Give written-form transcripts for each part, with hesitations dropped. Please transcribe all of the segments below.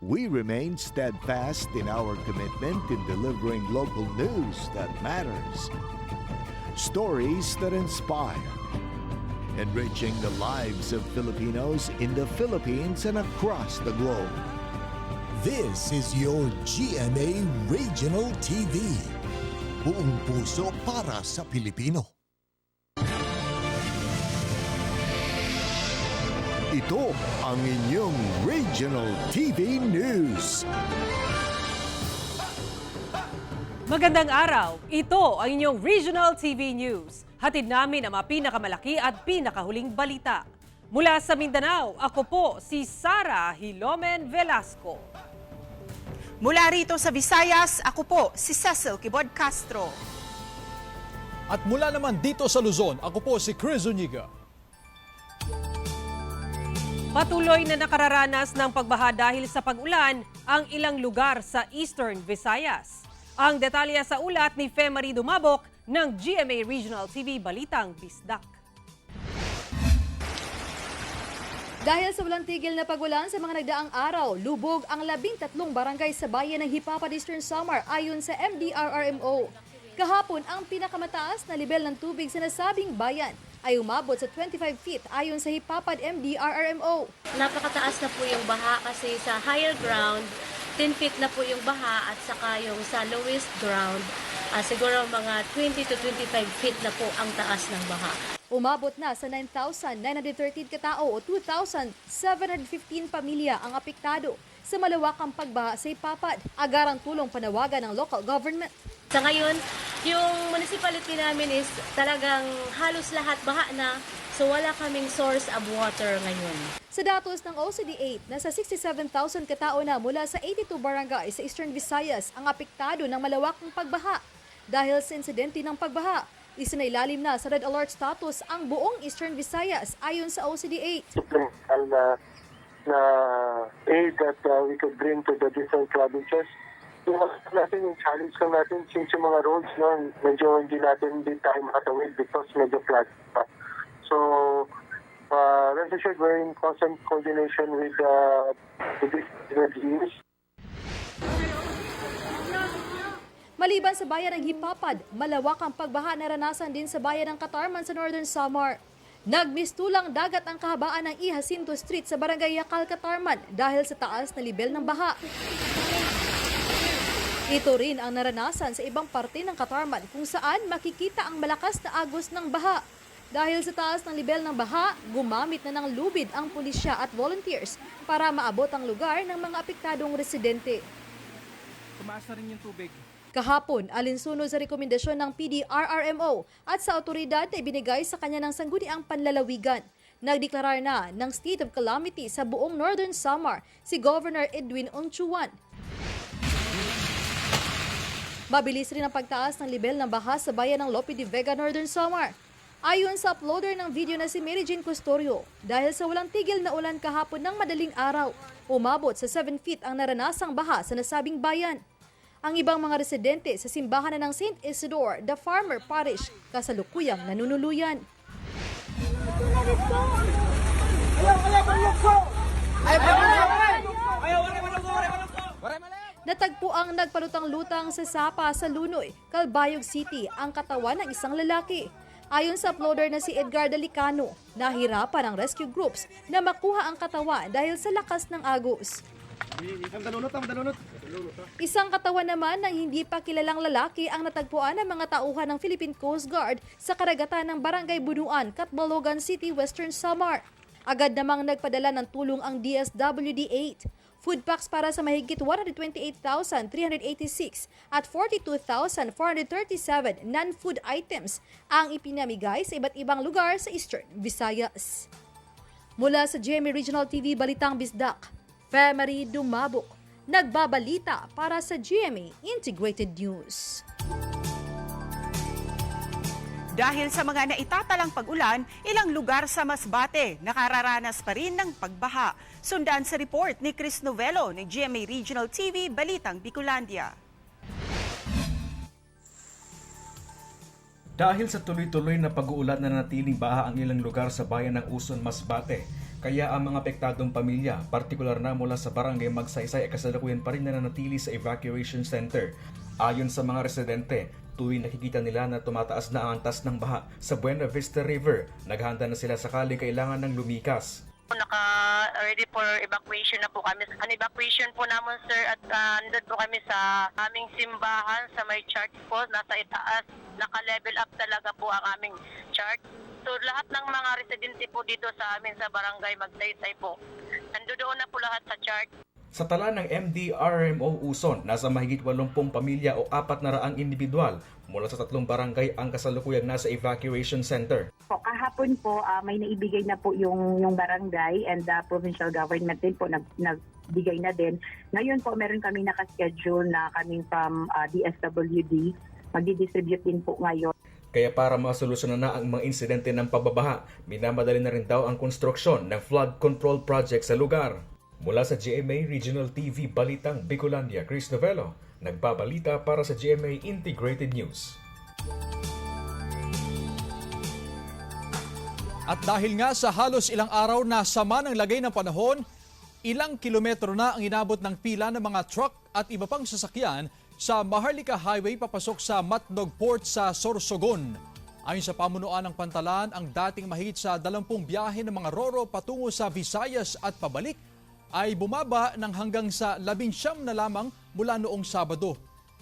we remain steadfast in our commitment in delivering local news that matters. Stories that inspire. Enriching the lives of Filipinos in the Philippines and across the globe. This is your GMA Regional TV. Buong puso para sa Pilipino. Ito ang inyong Regional TV News. Magandang araw! Ito ang inyong Regional TV News. Hatid namin ang mga pinakamalaki at pinakahuling balita. Mula sa Mindanao, ako po si Sara Hilomen Velasco. Mula rito sa Visayas, ako po si Cecil Kibod Castro. At mula naman dito sa Luzon, ako po si Chris Zuniga. Patuloy na nakararanas ng pagbaha dahil sa pag-ulan ang ilang lugar sa Eastern Visayas. Ang detalye sa ulat ni Femari Dumabok ng GMA Regional TV Balitang Bisdak. Dahil sa walang tigil na pagulan sa mga nagdaang araw, lubog ang 13 barangay sa bayan ng Hipapad, Eastern Samar ayon sa MDRRMO. Kahapon, ang pinakamataas na level ng tubig sa nasabing bayan ay umabot sa 25 feet ayon sa Hipapad MDRRMO. Napakataas na po yung baha kasi sa higher ground, 10 feet na po yung baha at saka yung sa lowest ground, siguro mga 20 to 25 feet na po ang taas ng baha. Umabot na sa 9,913 katao o 2,715 pamilya ang apektado sa malawakang pagbaha sa Hipapad. Agarang tulong panawagan ng local government. Sa ngayon, yung municipality namin is talagang halos lahat baha na, so wala kaming source of water ngayon. Sa datos ng OCD8, nasa 67,000 katao na mula sa 82 barangay sa Eastern Visayas ang apektado ng malawakang pagbaha. Dahil sa insidente ng pagbaha, isinailalim na sa red alert status ang buong Eastern Visayas ayon sa OCD8. Na aid that we could bring to the different provinces. Yung challenge lang natin since yung mga roads medyo hindi tayo makatawid because medyo flat pa. So, rest assured we're in constant coordination with the DOEs. Maliban sa bayan ng Hipapad, malawak ang pagbaha naranasan din sa bayan ng Katarman sa Northern Samar. Nagmistulang dagat ang kahabaan ng Jacinto Street sa barangay Yakal, Katarman dahil sa taas na level ng baha. Ito rin ang naranasan sa ibang parte ng Katarman kung saan makikita ang malakas na agos ng baha. Dahil sa taas ng level ng baha, gumamit na ng lubid ang pulisya at volunteers para maabot ang lugar ng mga apektadong residente. Tumaas na rin yung tubig. Kahapon, alinsunod sa rekomendasyon ng PDRRMO at sa otoridad na ibinigay sa kanya ng sangguniang panlalawigan. Nagdeklarar na ng state of calamity sa buong Northern Samar si Governor Edwin Onchuan. Mabilis rin ang pagtaas ng level ng baha sa bayan ng Lope de Vega, Northern Samar. Ayon sa uploader ng video na si Mary Jane Custodio, dahil sa walang tigil na ulan kahapon ng madaling araw, umabot sa 7 feet ang naranasang baha sa nasabing bayan. Ang ibang mga residente sa simbahan na ng St. Isidore, the Farmer Parish, kasalukuyang nanunuluyan. Natagpo ang nagpalutang-lutang sa Sapa sa Lunoy, Calbayog City, ang katawan ng isang lalaki. Ayon sa uploader na si Edgar Dalicano, nahirapan ang rescue groups na makuha ang katawan dahil sa lakas ng agos. Isang katawan naman ng hindi pa kilalang lalaki ang natagpuan ng mga tauhan ng Philippine Coast Guard sa karagatan ng Barangay Bunuan, Catbalogan City, Western Samar. Agad namang nagpadala ng tulong ang DSWD-8. Food packs para sa mahigit 128,386 at 42,437 non-food items ang ipinamigay sa iba't ibang lugar sa Eastern Visayas. Mula sa GMA Regional TV Balitang Bisdak, Femari Dumabok, nagbabalita para sa GMA Integrated News. Dahil sa mga naitatalang pag-ulan, ilang lugar sa Masbate nakararanas pa rin ng pagbaha. Sundan sa report ni Chris Novelo ng GMA Regional TV Balitang Bicolandia. Dahil sa tuloy-tuloy na pag-uulan na natiling baha ang ilang lugar sa bayan ng Uson, Masbate, Kaya ang mga apektadong pamilya, partikular na mula sa barangay Magsaysay, ay kasalukuyan pa rin nananatili sa evacuation center. Ayon sa mga residente, tuwing nakikita nila na tumataas na ang antas ng baha sa Buena Vista River, naghahanda na sila sakaling kailangan ng lumikas. Naka-ready for evacuation na po kami. Ang evacuation po naman, sir, at nandun po kami sa aming simbahan sa may church po, nasa itaas. Naka-level up talaga po ang aming church. So lahat ng mga residente po dito sa amin sa barangay Magsaysay po, nandoon na po lahat sa church. Sa tala ng MDRMO Uson, nasa mahigit 80 pamilya o 400 individual mula sa 3 barangay ang kasalukuyang nasa evacuation center. Kahapon po may naibigay na po yung barangay and the provincial government din po nagbigay na din. Ngayon po meron kami nakaschedule na coming from DSWD. Magdi-distribute din po ngayon. Kaya para masolusyonan na ang mga insidente ng pababaha, minamadali na rin daw ang konstruksyon ng flood control project sa lugar. Mula sa GMA Regional TV Balitang Bicolandia, Chris Novello, nagbabalita para sa GMA Integrated News. At dahil nga sa halos ilang araw na sama ng lagay ng panahon, ilang kilometro na ang inabot ng pila ng mga truck at iba pang sasakyan sa Maharlika Highway papasok sa Matnog Port sa Sorsogon. Ayon sa pamunuan ng Pantalan, ang dating mahigit sa 20 biyahe ng mga Roro patungo sa Visayas at pabalik ay bumaba ng hanggang sa 19 na lamang mula noong Sabado.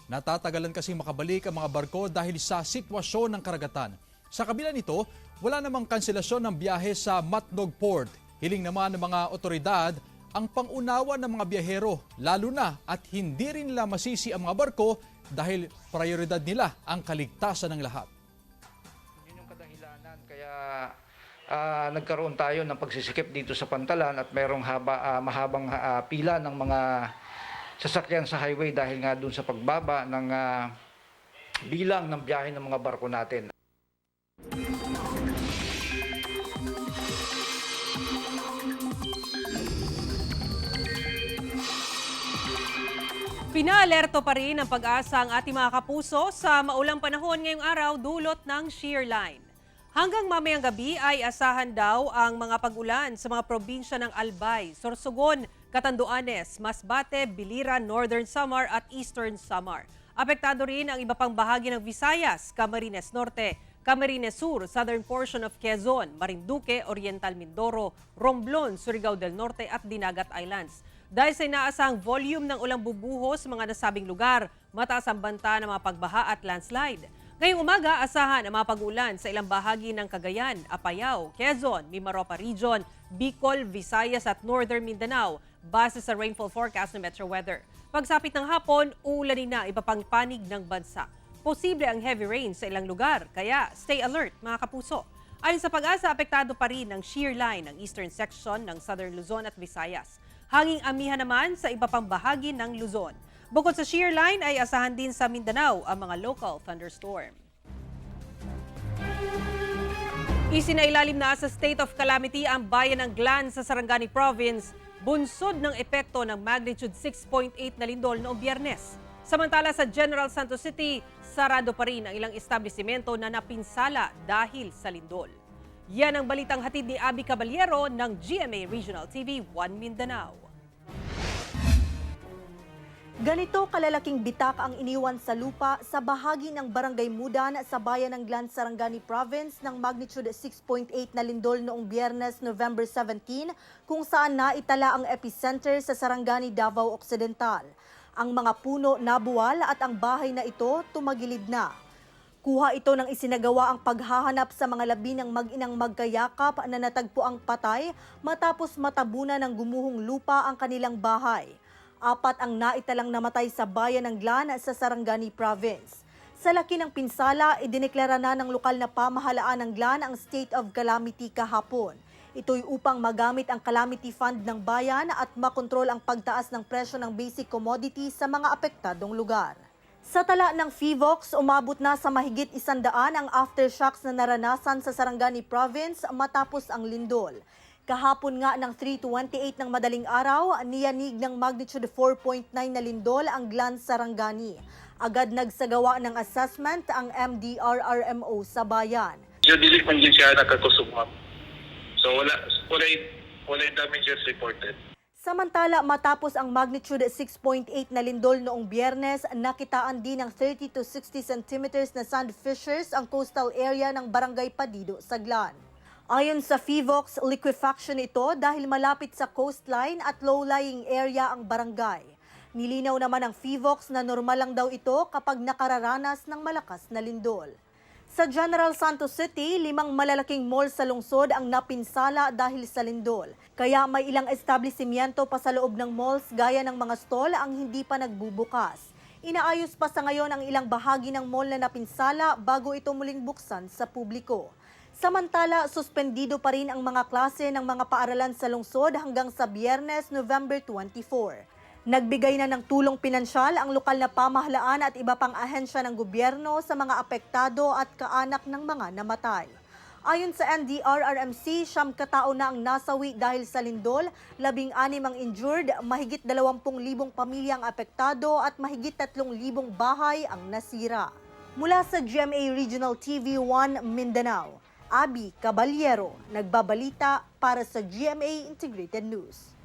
Natatagalan kasing makabalik ang mga barko dahil sa sitwasyon ng karagatan. Sa kabila nito, wala namang kanselasyon ng biyahe sa Matnog Port. Hiling naman ng mga otoridad ang pangunawa ng mga biyahero, lalo na at hindi rin nila masisi ang mga barko dahil prioridad nila ang kaligtasan ng lahat. Yun yung kadahilanan kaya nagkaroon tayo ng pagsisikip dito sa Pantalan at mayroong mahabang pila ng mga sasakyan sa highway dahil nga dun sa pagbaba ng bilang ng biyahe ng mga barko natin. Pinaalerto pa rin ang pag-asa ang ating mga kapuso sa maulang panahon ngayong araw dulot ng shear line. Hanggang mamayang gabi ay asahan daw ang mga pag-ulan sa mga probinsya ng Albay, Sorsogon, Catanduanes, Masbate, Biliran, Northern Samar at Eastern Samar. Apektado rin ang iba pang bahagi ng Visayas, Camarines Norte, Camarines Sur, southern portion of Quezon, Marinduque, Oriental Mindoro, Romblon, Surigao del Norte at Dinagat Islands. Dahil sa inaasahang volume ng ulang bubuhos sa mga nasabing lugar, mataas ang banta ng mga pagbaha at landslide. Ngayong umaga, asahan ang mga pag-ulan sa ilang bahagi ng Cagayan, Apayao, Quezon, Mimaropa Region, Bicol, Visayas at Northern Mindanao base sa rainfall forecast ng Metro Weather. Pagsapit ng hapon, ulanin na iba pang panig ng bansa. Posible ang heavy rain sa ilang lugar, kaya stay alert mga kapuso. Ayon sa pag-asa, apektado pa rin ng shear line ng eastern section ng Southern Luzon at Visayas. Hanging amihan naman sa iba pang bahagi ng Luzon. Bukod sa shear line ay asahan din sa Mindanao ang mga local thunderstorm. Isinailalim na sa state of calamity ang bayan ng Glan sa Sarangani Province, bunsod ng epekto ng magnitude 6.8 na lindol noong Biyernes. Samantala sa General Santos City, sarado pa rin ang ilang establisimento na napinsala dahil sa lindol. Yan ang balitang hatid ni Abby Caballero ng GMA Regional TV 1 Mindanao. Ganito kalalaking bitak ang iniwan sa lupa sa bahagi ng Barangay Mudan sa bayan ng Glan, Sarangani Province ng magnitude 6.8 na lindol noong Biyernes, November 17, kung saan naitala ang epicenter sa Sarangani, Davao Occidental. Ang mga puno nabuwal at ang bahay na ito tumagilid na. Kuha ito ng isinagawa ang paghahanap sa mga labi ng mag-inang magkayakap na natagpo ang patay matapos matabunan ng gumuhong lupa ang kanilang bahay. 4 ang naitalang namatay sa bayan ng Glan sa Sarangani Province. Sa laki ng pinsala, idineklara na ng lokal na pamahalaan ng Glan ang state of calamity kahapon. Ito'y upang magamit ang calamity fund ng bayan at makontrol ang pagtaas ng presyo ng basic commodities sa mga apektadong lugar. Sa tala ng FIVOX, umabot na sa mahigit 100 ang aftershocks na naranasan sa Sarangani Province matapos ang lindol. Kahapon nga ng 3:28 ng madaling araw, niyanig ng magnitude 4.9 na lindol ang Glan, Sarangani. Agad nagsagawa ng assessment ang MDRRMO sa bayan. Dili man din siya nakakusog, ma'am. So wala Wala damages reported. Samantala, matapos ang magnitude 6.8 na lindol noong Biyernes, nakitaan din ng 30 to 60 centimeters na sand fissures ang coastal area ng Barangay Padido, Saglan. Ayon sa FIVOX, liquefaction ito dahil malapit sa coastline at low-lying area ang barangay. Nilinaw naman ng FIVOX na normal lang daw ito kapag nakararanas ng malakas na lindol. Sa General Santos City, 5 malalaking mall sa lungsod ang napinsala dahil sa lindol. Kaya may ilang establishmento pa sa loob ng malls gaya ng mga stall ang hindi pa nagbubukas. Inaayos pa sa ngayon ang ilang bahagi ng mall na napinsala bago ito muling buksan sa publiko. Samantala, suspendido pa rin ang mga klase ng mga paaralan sa lungsod hanggang sa Biyernes, November 24. Nagbigay na ng tulong pinansyal ang lokal na pamahalaan at iba pang ahensya ng gobyerno sa mga apektado at kaanak ng mga namatay. Ayon sa NDRRMC, 9 katao na ang nasawi dahil sa lindol, 16 ang injured, mahigit 20,000 pamilya ang apektado at mahigit 3,000 bahay ang nasira. Mula sa GMA Regional TV 1 Mindanao, Abby Caballero, nagbabalita para sa GMA Integrated News.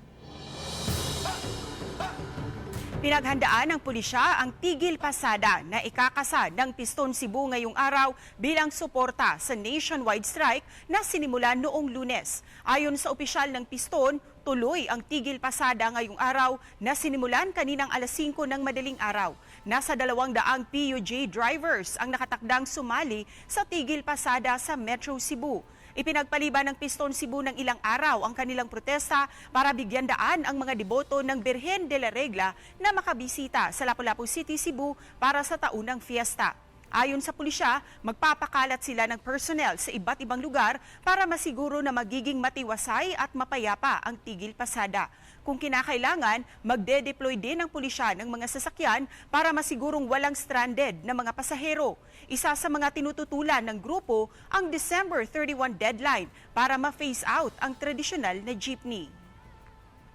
Pinaghandaan ng pulisya ang tigil pasada na ikakasa ng Piston Cebu ngayong araw bilang suporta sa nationwide strike na sinimulan noong Lunes. Ayon sa opisyal ng Piston, tuloy ang tigil pasada ngayong araw na sinimulan kaninang alas 5 ng madaling araw. Nasa 200 PUJ drivers ang nakatakdang sumali sa tigil pasada sa Metro Cebu. Ipinagpaliban ng Piston Cebu ng ilang araw ang kanilang protesta para bigyan daan ang mga deboto ng Birhen de la Regla na makabisita sa Lapu-Lapu City, Cebu para sa taunang fiesta. Ayon sa pulisya, magpapakalat sila ng personnel sa iba't ibang lugar para masiguro na magiging matiwasay at mapayapa ang tigil pasada. Kung kinakailangan, magde-deploy din ang pulisya ng mga sasakyan para masigurong walang stranded na mga pasahero. Isa sa mga tinututulan ng grupo ang December 31 deadline para ma-phase out ang tradisyonal na jeepney.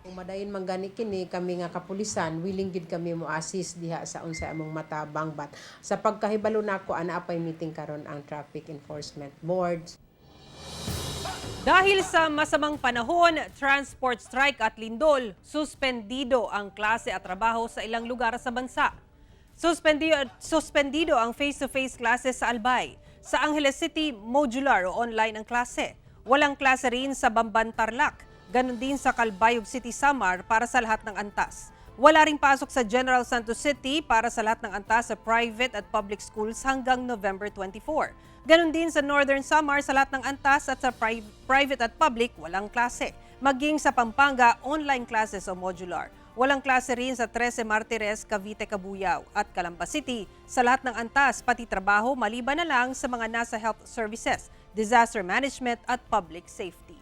Kung madayon manggani kini kami nga kapulisan, willing gid kami mo assist diha sa unsa among matabang bat. Sa pagkahibalo nako ana apay meeting karon ang Traffic Enforcement Board. Dahil sa masamang panahon, transport strike at lindol, suspendido ang klase at trabaho sa ilang lugar sa bansa. Suspendido ang face-to-face classes sa Albay. Sa Angeles City, modular o online ang klase. Walang klase rin sa Bamban, Tarlac. Ganon din sa Calbayog City, Samar para sa lahat ng antas. Wala ring pasok sa General Santos City para sa lahat ng antas sa private at public schools hanggang November 24. Ganon din sa Northern Samar sa lahat ng antas at sa private at public walang klase. Maging sa Pampanga, online classes o modular. Walang klase rin sa 13 Martires, Cavite, Cabuyao at Calamba City. Sa lahat ng antas, pati trabaho maliban na lang sa mga nasa health services, disaster management at public safety.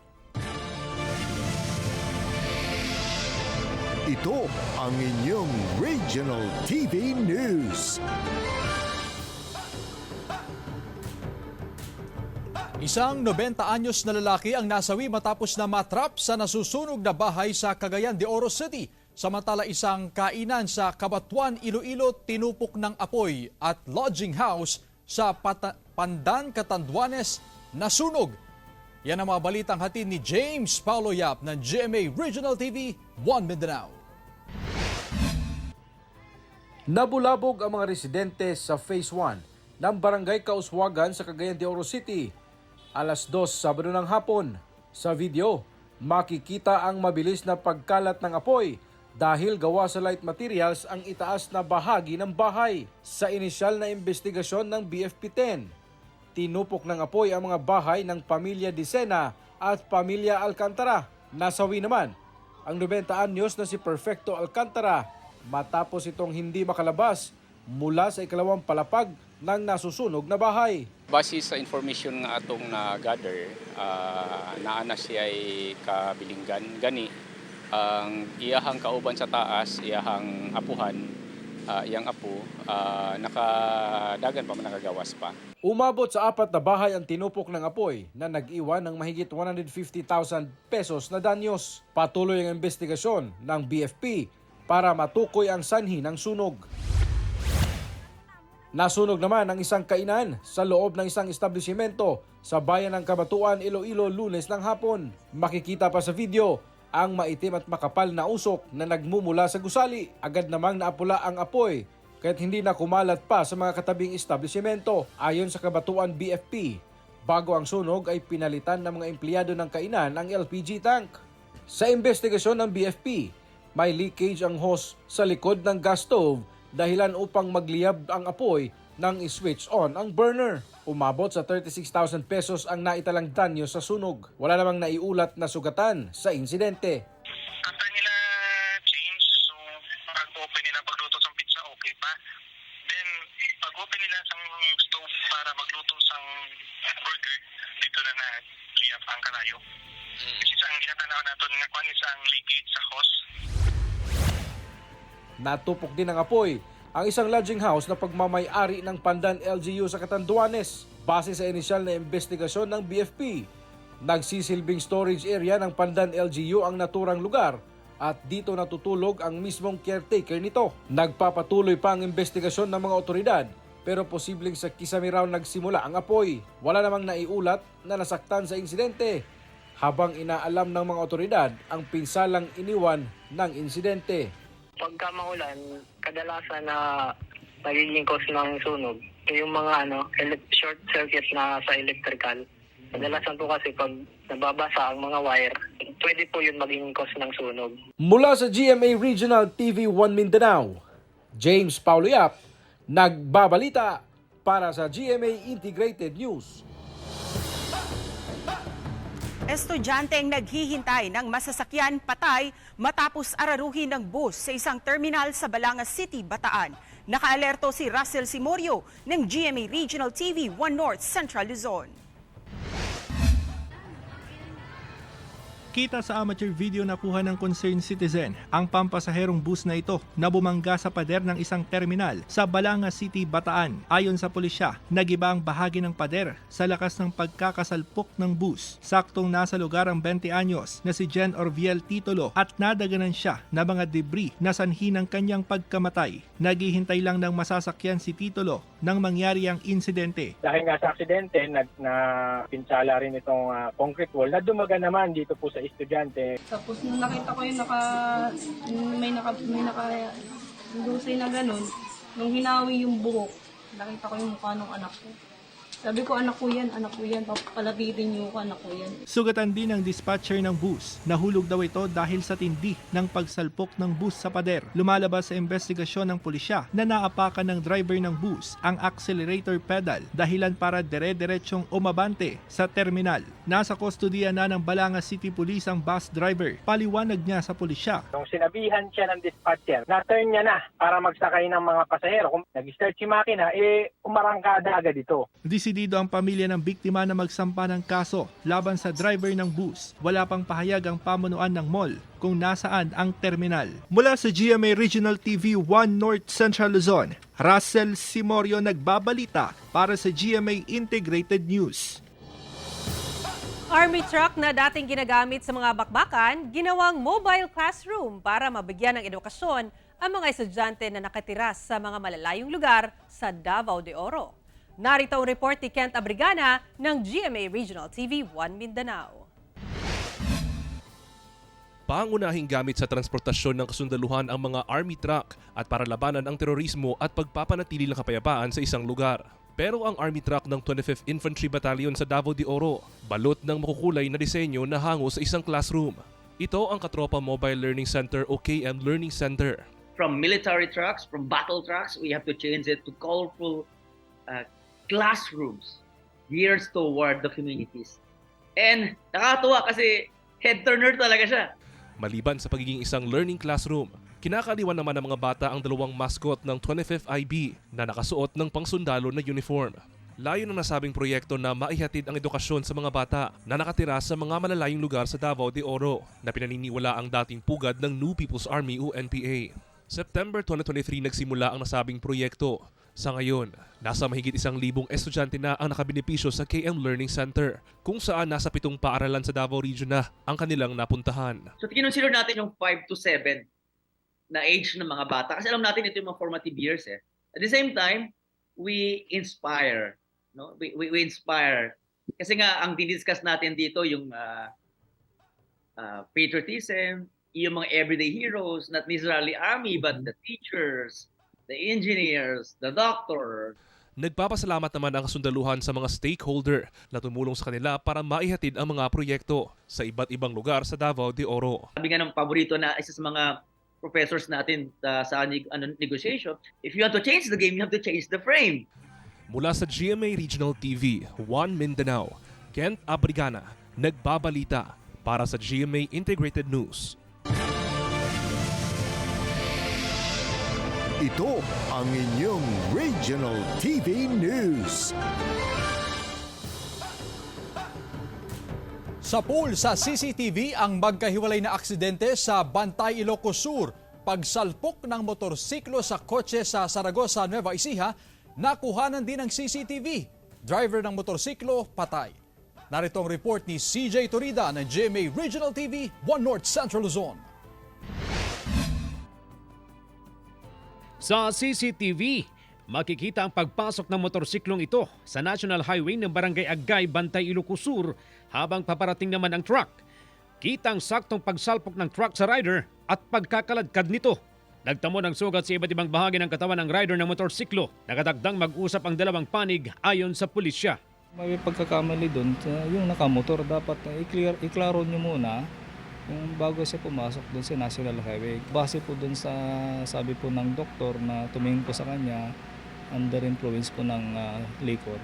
Ito ang inyong Regional TV News. Isang 90 anyos na lalaki ang nasawi matapos na matrap sa nasusunog na bahay sa Cagayan de Oro City. Samantala isang kainan sa Cabatuan, Iloilo tinupok ng apoy at lodging house sa Pandan, Catanduanes nasunog. Yan ang mga balitang hatid ni James Paulo Yap ng GMA Regional TV 1 Mindanao. Nabulabog ang mga residente sa Phase 1 ng Barangay Kauswagan sa Cagayan de Oro City. Alas 2 Sabado ng hapon. Sa video, makikita ang mabilis na pagkalat ng apoy dahil gawa sa light materials ang itaas na bahagi ng bahay. Sa inisyal na investigasyon ng BFP-10, tinupok ng apoy ang mga bahay ng pamilya Dicena at pamilya Alcantara. Nasawi naman ang 90 anyos na si Perfecto Alcantara matapos itong hindi makalabas mula sa ikalawang palapag ng nasusunog na bahay. Base sa information nga atong na-gather, naana siya ay kabilinggan gani. Ang iyahang kauban sa taas, iyahang apuhan, iyang apo, nakadagan pa, nakagawas pa. Umabot sa 4 na bahay ang tinupok ng apoy na nag-iwan ng mahigit 150,000 pesos na danyos. Patuloy ang investigasyon ng BFP para matukoy ang sanhi ng sunog. Nasunog naman ang isang kainan sa loob ng isang establishmento sa bayan ng Cabanatuan, Iloilo, Lunes ng hapon. Makikita pa sa video ang maitim at makapal na usok na nagmumula sa gusali. Agad namang naapula ang apoy kahit hindi na kumalat pa sa mga katabing establishmento. Ayon sa Cabanatuan BFP, bago ang sunog ay pinalitan ng mga empleyado ng kainan ang LPG tank. Sa investigasyon ng BFP, may leakage ang hose sa likod ng gas stove dahilan upang magliyab ang apoy nang i-switch on ang burner. Umabot sa 36,000 pesos ang naitalang danyo sa sunog. Wala namang naiulat na sugatan sa insidente. After nila change, so pag-open nila pagluto ng pizza, okay pa. Then, pag-open nila sa stove para magluto ng burger, dito na na-liyap ang kalayo. Kasi ang ginatanaw natin nga kung is ang leakage sa hose. Natupok din ng apoy ang isang lodging house na pagmamay-ari ng Pandan LGU sa Catanduanes. Base sa inisyal na investigasyon ng BFP, nagsisilbing storage area ng Pandan LGU ang naturang lugar at dito natutulog ang mismong caretaker nito. Nagpapatuloy pa ang investigasyon ng mga otoridad pero posibleng sa kisame raw nagsimula ang apoy. Wala namang naiulat na nasaktan sa insidente habang inaalam ng mga otoridad ang pinsalang iniwan ng insidente. Pagka maulan, kadalasan na nagiging cause ng sunog, yung mga short circuit na sa electrical. Kadalasan po kasi pag nababasa ang mga wire, pwede po yun maging cause ng sunog. Mula sa GMA Regional TV 1 Mindanao, James Paulo Yap, nagbabalita para sa GMA Integrated News. Estudyante ang naghihintay ng masasakyan patay matapos araruhin ng bus sa isang terminal sa Balanga City, Bataan. Nakaalerto si Russell Simorio ng GMA Regional TV 1 North Central Luzon. Kita sa amateur video na kuha ng concerned citizen ang pampasaherong bus na ito na bumangga sa pader ng isang terminal sa Balanga City, Bataan. Ayon sa pulisya, nagiba ang bahagi ng pader sa lakas ng pagkakasalpok ng bus. Saktong nasa lugar ang 20 anyos na si Jen Orviel Titolo at nadaganan siya na mga debris na sanhi ng kanyang pagkamatay. Naghihintay lang ng masasakyan si Titolo nang mangyari ang insidente. Dahil nga sa aksidente, pinsala rin itong concrete wall na dumaga naman dito po sa estudyante. Tapos nung nakita ko yung may lusay na ganun, nung hinawi yung buhok, nakita ko yung mukha ng anak ko. Sabi ko, anak ko yan, papalapitin niyo ko, anak ko yan. Sugatan din ng dispatcher ng bus. Nahulog daw ito dahil sa tindi ng pagsalpok ng bus sa pader. Lumalabas sa investigasyon ng pulisya na naapakan ng driver ng bus ang accelerator pedal dahilan para dire-diretsyong umabante sa terminal. Nasa kustodiya na ng Balanga City Police ang bus driver. Paliwanag niya sa pulisya. Nung sinabihan siya ng dispatcher, na-turn niya na para magsakay ng mga pasahero. Kung nag-start si makina, umarangkada agad ito. Desidido ang pamilya ng biktima na magsampa ng kaso laban sa driver ng bus. Wala pang pahayag ang pamunuan ng mall kung nasaan ang terminal. Mula sa GMA Regional TV 1 North Central Luzon, Russell Simorio nagbabalita para sa GMA Integrated News. Army truck na dating ginagamit sa mga bakbakan, ginawang mobile classroom para mabigyan ng edukasyon ang mga estudyante na nakatira sa mga malalayong lugar sa Davao de Oro. Narito ang report ni Kent Abrigana ng GMA Regional TV 1 Mindanao. Pangunahing gamit sa transportasyon ng kasundaluhan ang mga army truck at para labanan ang terorismo at pagpapanatili ng kapayapaan sa isang lugar. Pero ang army truck ng 25th Infantry Battalion sa Davao de Oro, balot ng makukulay na disenyo na hango sa isang classroom. Ito ang Katropa Mobile Learning Center o KM Learning Center. From military trucks, from battle trucks, we have to change it to colorful classrooms geared toward the communities. And nakakatuwa kasi head-turner talaga siya. Maliban sa pagiging isang learning classroom, kinakaliwan naman ng mga bata ang dalawang mascot ng 25th IB na nakasuot ng pangsundalo na uniform. Layo ng nasabing proyekto na maihatid ang edukasyon sa mga bata na nakatira sa mga malalayong lugar sa Davao de Oro na pinaniniwala ang dating pugad ng New People's Army o NPA. September 2023 nagsimula ang nasabing proyekto. Sa ngayon, nasa mahigit 1,000 estudyante na ang nakabenepisyo sa KM Learning Center, kung saan nasa 7 paaralan sa Davao Region na ang kanilang napuntahan. So kinonsider natin yung 5 to 7 na age ng mga bata kasi alam natin ito yung mga formative years. At the same time, we inspire. No? We inspire. Kasi nga, ang dinidiscuss natin dito, yung patriotism, yung mga everyday heroes, not necessarily army, but the teachers, the engineers, the doctor. Nagpapasalamat naman ang kasundaluhan sa mga stakeholder na tumulong sa kanila para maihatid ang mga proyekto sa iba't ibang lugar sa Davao de Oro. Sabi nga ng paborito na isa sa mga professors natin sa negotiation, if you want to change the game, you have to change the frame. Mula sa GMA Regional TV, One Mindanao, Kent Abrigana, nagbabalita para sa GMA Integrated News. Ito ang inyong Regional TV News. Sa pool sa CCTV ang magkahiwalay na aksidente sa Bantay, Ilocos Sur. Pagsalpok ng motorsiklo sa kotse sa Saragossa, Nueva Ecija, nakuhanan din ng CCTV. Driver ng motorsiklo, patay. Narito ang report ni CJ Torida ng GMA Regional TV, 1 North Central Luzon. Sa CCTV, makikita ang pagpasok ng motorsiklong ito sa National Highway ng Barangay Agay, Bantay, Ilocos Sur habang paparating naman ang truck. Kitang saktong pagsalpok ng truck sa rider at pagkakaladkad nito. Nagtamo ng sugat sa iba't ibang bahagi ng katawan ng rider ng motorsiklo. Nakatagdang mag-usap ang dalawang panig ayon sa pulisya. May pagkakamali doon, yung nakamotor dapat i-klaro nyo muna yung bago siya pumasok doon sa National Highway. Base po doon sa sabi po ng doktor na tumingin po sa kanya, under influence po ng liquor.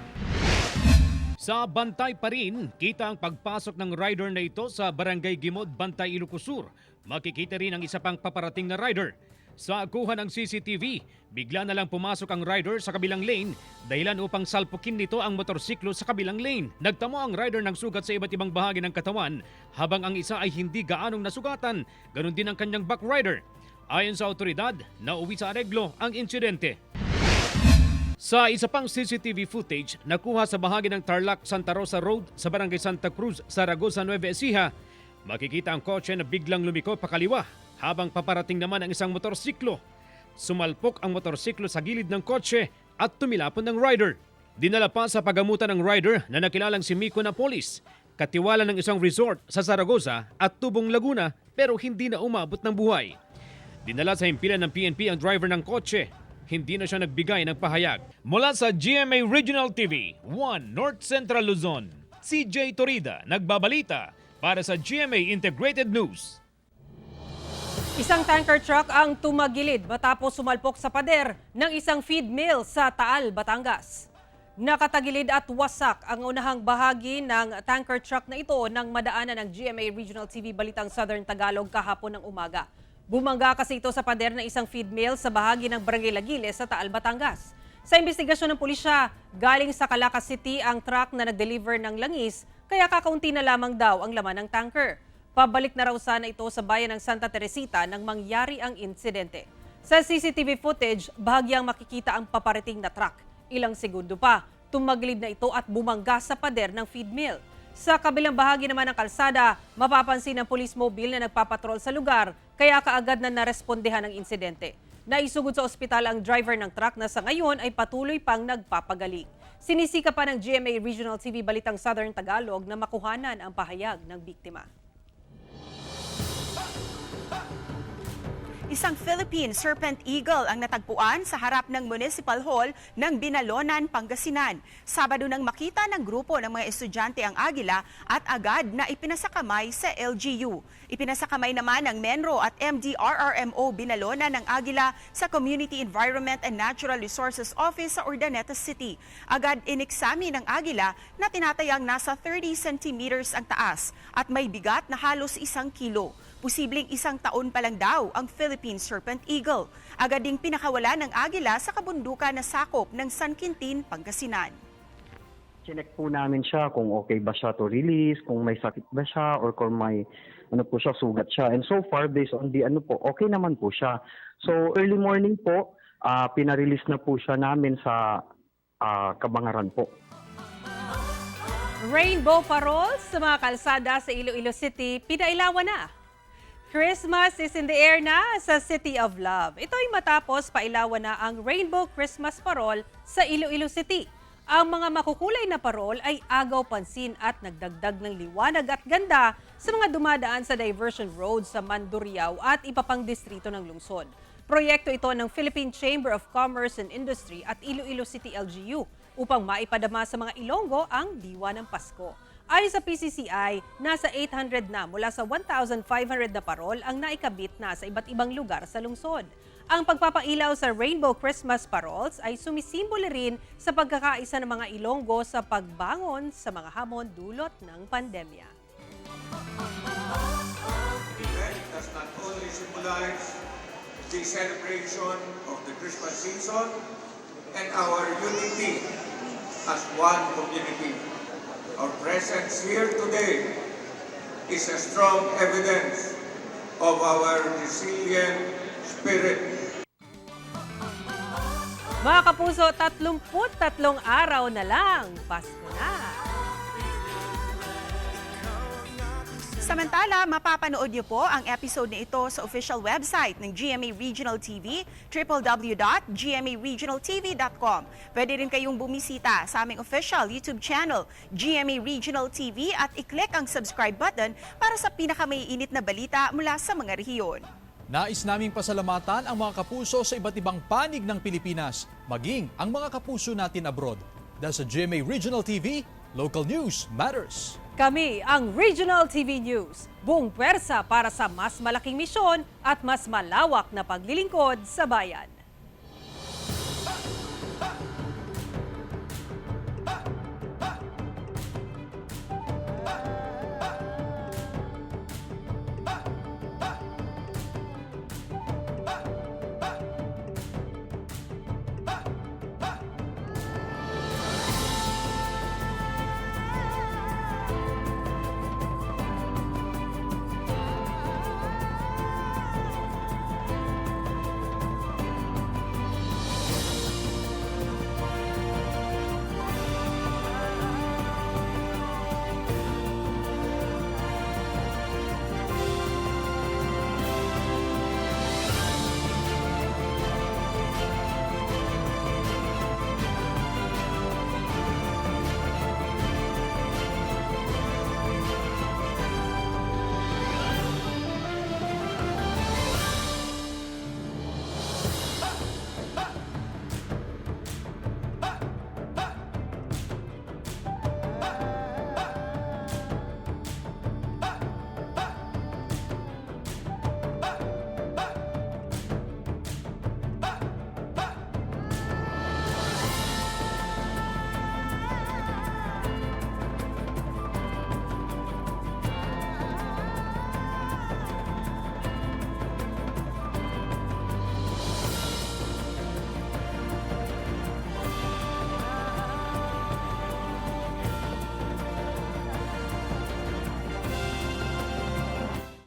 Sa Bantay pa rin, kita ang pagpasok ng rider na ito sa Barangay Gimod, Bantay, Ilocos Sur. Makikita rin ang isa pang paparating na rider. Sa kuha ng CCTV, bigla na lang pumasok ang rider sa kabilang lane dahilan upang salpukin nito ang motorsiklo sa kabilang lane. Nagtamo ang rider ng sugat sa iba't ibang bahagi ng katawan habang ang isa ay hindi gaanong nasugatan. Ganon din ang kanyang back rider. Ayon sa otoridad, nauwi sa areglo ang insidente. Sa isa pang CCTV footage, nakuha sa bahagi ng Tarlac Santa Rosa Road sa Barangay Santa Cruz, Saragossa, Nueva Ecija, makikita ang kotse na biglang lumiko pakaliwa habang paparating naman ang isang motorsiklo. Sumalpok ang motorsiklo sa gilid ng kotse at tumilapon ng rider. Dinala pa sa pagamutan ng rider na nakilalang si Miko Napolis, katiwala ng isang resort sa Saragossa at Tubong, Laguna, pero hindi na umabot ng buhay. Dinala sa himpilan ng PNP ang driver ng kotse. Hindi na siya nagbigay ng pahayag. Mula sa GMA Regional TV, 1 North Central Luzon, CJ Torida nagbabalita para sa GMA Integrated News. Isang tanker truck ang tumagilid matapos sumalpok sa pader ng isang feed mill sa Taal, Batangas. Nakatagilid at wasak ang unahang bahagi ng tanker truck na ito nang madaanan ng GMA Regional TV Balitang Southern Tagalog kahapon ng umaga. Bumangga kasi ito sa pader ng isang feed mill sa bahagi ng Barangay Lagiles sa Taal, Batangas. Sa investigasyon ng pulisya, galing sa Calacas City ang truck na nag-deliver ng langis, kaya kakaunti na lamang daw ang laman ng tanker. Pabalik na raw sana ito sa bayan ng Santa Teresita nang mangyari ang insidente. Sa CCTV footage, bahagyang makikita ang paparating na truck. Ilang segundo pa, tumagilid na ito at bumangga sa pader ng feed mill. Sa kabilang bahagi naman ng kalsada, mapapansin ang police mobile na nagpapatrol sa lugar, kaya kaagad na narespondehan ang insidente. Naisugod sa ospital ang driver ng truck na sa ngayon ay patuloy pang nagpapagaling. Sinisika pa ng GMA Regional TV Balitang Southern Tagalog na makuhanan ang pahayag ng biktima. Isang Philippine Serpent Eagle ang natagpuan sa harap ng Municipal Hall ng Binalonan, Pangasinan. Sabado nang makita ng grupo ng mga estudyante ang agila at agad na ipinasakamay sa LGU. Ipinasakamay naman ng Menro at MDRRMO Binalonan ng agila sa Community Environment and Natural Resources Office sa Urdaneta City. Agad ineksamin ng agila na tinatayang nasa 30 centimeters ang taas at may bigat na halos 1 kilo. Posibleng 1 taon pa lang daw ang Philippine Serpent Eagle. Agad ding pinakawala ng agila sa kabundukan na sakop ng San Quintin, Pangasinan. Chinek po namin siya kung okay ba siya to release, kung may sakit ba siya, or kung may sugat siya. And so far, based on the okay naman po siya. So early morning po, pinarelease na po siya namin sa Kabangaran po. Rainbow Paroles sa mga kalsada sa Iloilo City, pinailawan na. Christmas is in the air na sa City of Love. Ito ay matapos pailawan na ang Rainbow Christmas Parol sa Iloilo City. Ang mga makukulay na parol ay agaw pansin at nagdagdag ng liwanag at ganda sa mga dumadaan sa diversion road sa Mandurriao at iba pang distrito ng lungsod. Proyekto ito ng Philippine Chamber of Commerce and Industry at Iloilo City LGU upang maipadama sa mga Ilonggo ang diwa ng Pasko. Ayon sa PCCI, nasa 800 na mula sa 1,500 na parol ang naikabit na sa iba't ibang lugar sa lungsod. Ang pagpapailaw sa Rainbow Christmas Parols ay sumisimbolo rin sa pagkakaisa ng mga Ilonggo sa pagbangon sa mga hamon dulot ng pandemya. The event does not only symbolize the celebration of the Christmas season and our unity as one community. Our presence here today is a strong evidence of our resilient spirit. Mga kapuso, 33 araw na lang, Pasko na! Samantala, mapapanood niyo po ang episode na ito sa official website ng GMA Regional TV, www.gmaregionaltv.com. Pwede rin kayong bumisita sa aming official YouTube channel, GMA Regional TV, at i-click ang subscribe button para sa pinakamaiinit na balita mula sa mga rehiyon. Nais naming pasalamatan ang mga kapuso sa iba't ibang panig ng Pilipinas, maging ang mga kapuso natin abroad. Dahil sa GMA Regional TV, local news matters. Kami ang Regional TV News, buong pwersa para sa mas malaking misyon at mas malawak na paglilingkod sa bayan.